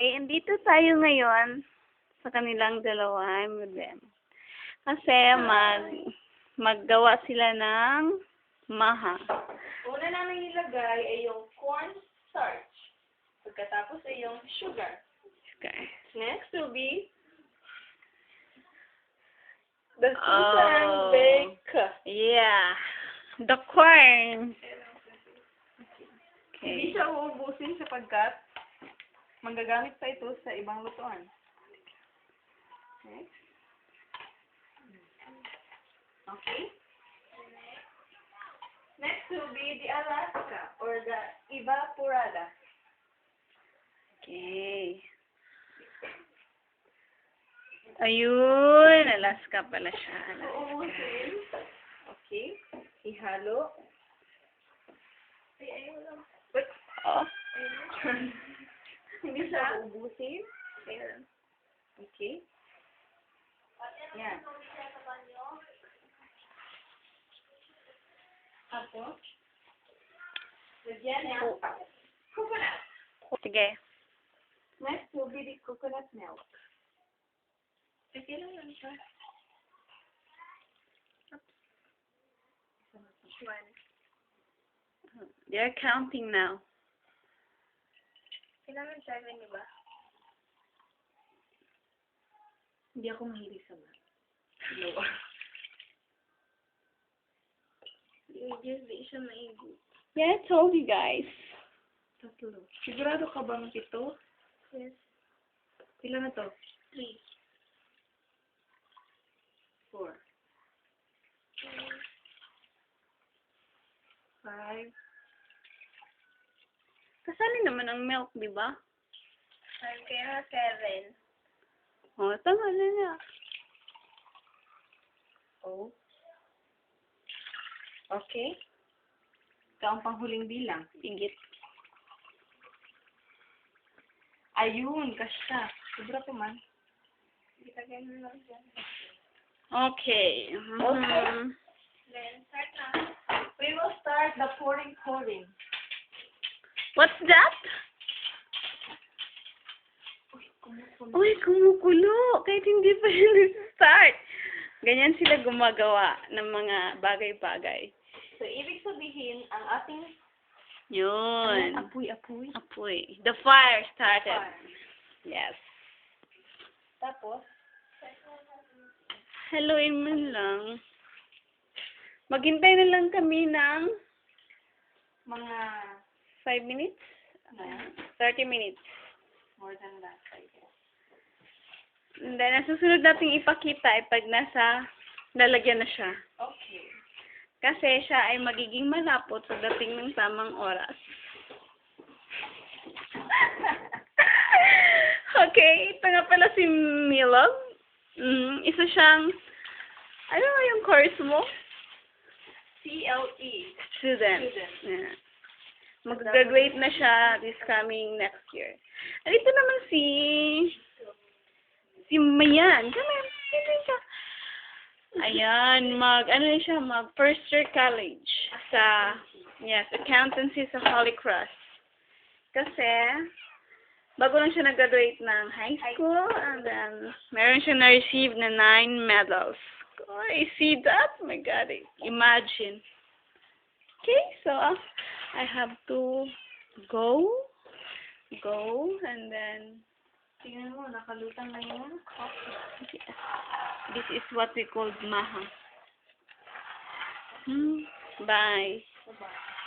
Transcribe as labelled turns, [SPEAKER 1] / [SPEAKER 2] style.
[SPEAKER 1] Eh, andito tayo ngayon sa kanilang dalawa. I'm with them. Kasi maggawa sila ng maha.
[SPEAKER 2] Una namin nilagay ay yung corn starch. Pagkatapos ay yung sugar.
[SPEAKER 1] Okay.
[SPEAKER 2] Next will be the Susan bake.
[SPEAKER 1] Yeah. The corn.
[SPEAKER 2] Hindi
[SPEAKER 1] Okay.
[SPEAKER 2] siya uubusin sapagkat magagamit pa ito sa ibang lutuan. Next. Okay. Next will be the Alaska or the evaporada.
[SPEAKER 1] Okay. Ayun. Alaska pala siya. Alaska.
[SPEAKER 2] Uubusin. Okay. Ihalo. Ay, ayaw lang. Wait.
[SPEAKER 1] Oh.
[SPEAKER 2] Hindi siya uubusin. Ayan. Okay. Yan. Tapos, lagyan ng coconut.
[SPEAKER 1] Sige.
[SPEAKER 2] Next will be the coconut milk. Okay lang lang siya.
[SPEAKER 1] They're counting now.
[SPEAKER 2] Kailangan 7, di ba? Hindi ako mahilig sa math. No. Di siya maigi.
[SPEAKER 1] Yeah, I told you guys.
[SPEAKER 2] 3. Sigurado ka bang 7?
[SPEAKER 1] Yes.
[SPEAKER 2] Ilan na to?
[SPEAKER 1] 3.
[SPEAKER 2] 4. 5.
[SPEAKER 1] Kasali naman ang milk, di ba?
[SPEAKER 2] Kaya 7.
[SPEAKER 1] Oh, tama na na.
[SPEAKER 2] Oh. Okay. Ito ang panghuling bilang.
[SPEAKER 1] Igit.
[SPEAKER 2] Ayun, kasya. Sobra pa man. Itagay mo lang dyan.
[SPEAKER 1] Okay.
[SPEAKER 2] Okay. Then, start na. We will start the pouring.
[SPEAKER 1] What's that? Uy, kumukulo. Kahit hindi pa yun start. Ganyan sila gumagawa ng mga bagay-bagay.
[SPEAKER 2] So, ibig sabihin, ang ating
[SPEAKER 1] Yun.
[SPEAKER 2] apoy-apoy.
[SPEAKER 1] Apoy. The fire started.
[SPEAKER 2] Fire.
[SPEAKER 1] Yes.
[SPEAKER 2] Tapos,
[SPEAKER 1] Haluin mo lang. Maghintay na lang kami ng
[SPEAKER 2] mga
[SPEAKER 1] 5 minutes?
[SPEAKER 2] yeah,
[SPEAKER 1] 30 minutes.
[SPEAKER 2] more than that, I guess.
[SPEAKER 1] And then, ang susunod nating ipakita ay pag nasa lalagyan na siya.
[SPEAKER 2] Okay.
[SPEAKER 1] Kasi siya ay magiging malapot sa dating ng tamang oras. Okay, ito nga pala si Milog. Isa siyang, ano nga yung course mo?
[SPEAKER 2] CLE.
[SPEAKER 1] Student.
[SPEAKER 2] Student.
[SPEAKER 1] Yeah. Mag-graduate na siya this coming next year. At ito naman si Mayan. Kami, hindi siya. Ayan, mag first year college sa, yes, accountancy sa Holy Cross. Kasi, bago lang siya nag-graduate ng high school, and then, meron siya na-receive na 9 medals. Oh, I see that? Oh my God, imagine. Okay, so, I have to go, and then,
[SPEAKER 2] Tingnan mo, nakalutang na yung coffee.
[SPEAKER 1] yes, this is what we call maha. Bye.
[SPEAKER 2] Bye-bye.